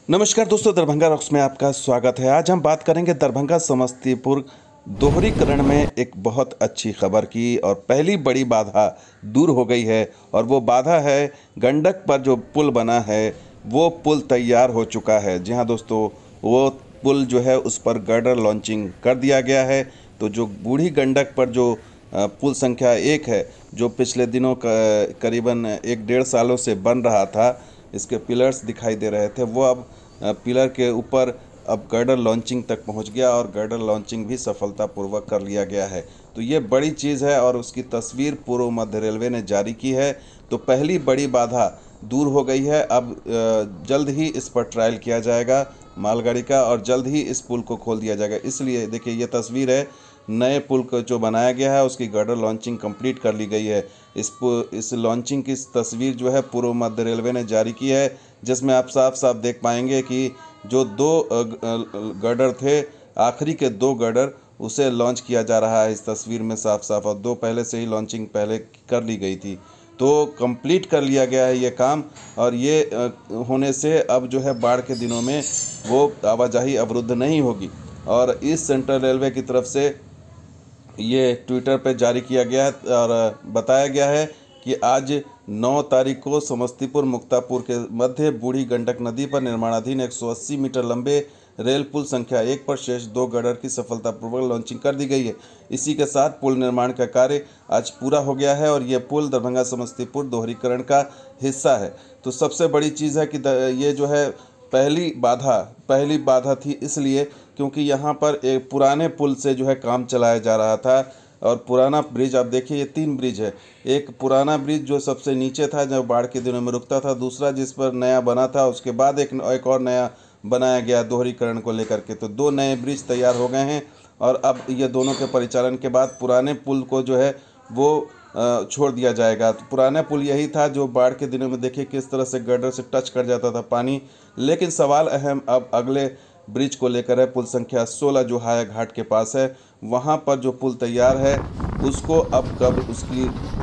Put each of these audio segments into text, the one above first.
नमस्कार दोस्तों, दरभंगा रॉक्स में आपका स्वागत है। आज हम बात करेंगे दरभंगा समस्तीपुर दोहरीकरण में एक बहुत अच्छी खबर की और पहली बड़ी बाधा दूर हो गई है और वो बाधा है गंडक पर जो पुल बना है वो पुल तैयार हो चुका है। जी हाँ दोस्तों, वो पुल जो है उस पर गर्डर लॉन्चिंग कर दिया गया है। तो जो बूढ़ी गंडक पर जो पुल संख्या 1 है, जो पिछले दिनों करीबन 1-1.5 सालों से बन रहा था, इसके पिलर्स दिखाई दे रहे थे, वो अब पिलर के ऊपर अब गर्डर लॉन्चिंग तक पहुंच गया और गर्डर लॉन्चिंग भी सफलतापूर्वक कर लिया गया है। तो ये बड़ी चीज़ है और उसकी तस्वीर पूर्व मध्य रेलवे ने जारी की है। तो पहली बड़ी बाधा दूर हो गई है। अब जल्द ही इस पर ट्रायल किया जाएगा मालगाड़ी का और जल्द ही इस पुल को खोल दिया जाएगा। इसलिए देखिए, ये तस्वीर है नए पुल को जो बनाया गया है, उसकी गर्डर लॉन्चिंग कंप्लीट कर ली गई है। इस लॉन्चिंग की तस्वीर जो है पूर्व मध्य रेलवे ने जारी की है, जिसमें आप साफ साफ देख पाएंगे कि जो 2 गर्डर थे, आखिरी के 2 गर्डर उसे लॉन्च किया जा रहा है इस तस्वीर में साफ साफ, और 2 पहले से ही लॉन्चिंग पहले कर ली गई थी। तो कंप्लीट कर लिया गया है ये काम और ये होने से अब जो है बाढ़ के दिनों में वो आवाजाही अवरुद्ध नहीं होगी। और ईस्ट सेंट्रल रेलवे की तरफ से ये ट्विटर पे जारी किया गया है और बताया गया है कि आज 9 तारीख को समस्तीपुर मुक्तापुर के मध्य बूढ़ी गंडक नदी पर निर्माणाधीन 180 मीटर लंबे रेल पुल संख्या 1 पर शेष 2 गर्डर की सफलतापूर्वक लॉन्चिंग कर दी गई है। इसी के साथ पुल निर्माण का कार्य आज पूरा हो गया है और ये पुल दरभंगा समस्तीपुर दोहरीकरण का हिस्सा है। तो सबसे बड़ी चीज़ है कि ये जो है पहली बाधा थी, इसलिए क्योंकि यहाँ पर एक पुराने पुल से जो है काम चलाया जा रहा था और पुराना ब्रिज, आप देखिए ये 3 ब्रिज है। एक पुराना ब्रिज जो सबसे नीचे था, जब बाढ़ के दिनों में रुकता था, दूसरा जिस पर नया बना था, उसके बाद एक और नया बनाया गया दोहरीकरण को लेकर के। तो 2 नए ब्रिज तैयार हो गए हैं और अब ये दोनों के परिचालन के बाद पुराने पुल को जो है वो छोड़ दिया जाएगा। तो पुराना पुल यही था जो बाढ़ के दिनों में देखिए किस तरह से गर्डर से टच कर जाता था पानी। लेकिन सवाल अहम अब अगले ब्रिज को लेकर है, पुल संख्या 16 जो हाया घाट के पास है। वहाँ पर जो पुल तैयार है उसको अब कब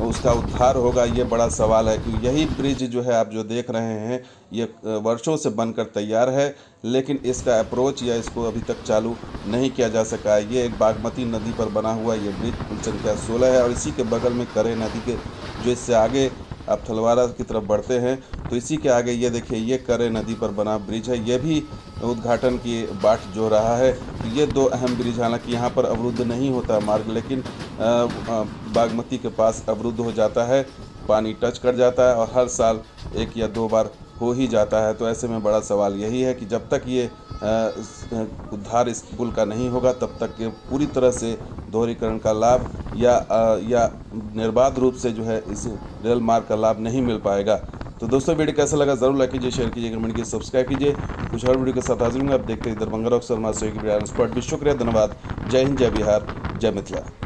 उसका उद्धार होगा, ये बड़ा सवाल है। कि यही ब्रिज जो है आप जो देख रहे हैं ये वर्षों से बनकर तैयार है, लेकिन इसका अप्रोच या इसको अभी तक चालू नहीं किया जा सका है। ये एक बागमती नदी पर बना हुआ ये ब्रिज पुल संख्या 16 है और इसी के बगल में करे नदी के जो इससे आगे आप थलवारा की तरफ बढ़ते हैं तो इसी के आगे ये देखिए ये करे नदी पर बना ब्रिज है। ये भी उद्घाटन की बाट जो रहा है। तो ये 2 अहम ब्रिज, हालांकि यहाँ पर अवरुद्ध नहीं होता मार्ग, लेकिन बागमती के पास अवरुद्ध हो जाता है, पानी टच कर जाता है और हर साल 1 या 2 बार हो ही जाता है। तो ऐसे में बड़ा सवाल यही है कि जब तक ये उद्धार इस पुल का नहीं होगा तब तक ये पूरी तरह से दोहरीकरण का लाभ या निर्बाध रूप से जो है इस रेल मार्ग का लाभ नहीं मिल पाएगा। तो दोस्तों, वीडियो कैसा लगा जरूर लाइक कीजिए, शेयर कीजिए, कमेंट कीजिए, सब्सक्राइब कीजिए। कुछ और वीडियो के साथ हाजिर होंगे। आप देखते हैं दरभंगा रॉक्स और मां सहयोगी स्पॉट भी। शुक्रिया, धन्यवाद। जय हिंद, जय बिहार, जय मिथिला।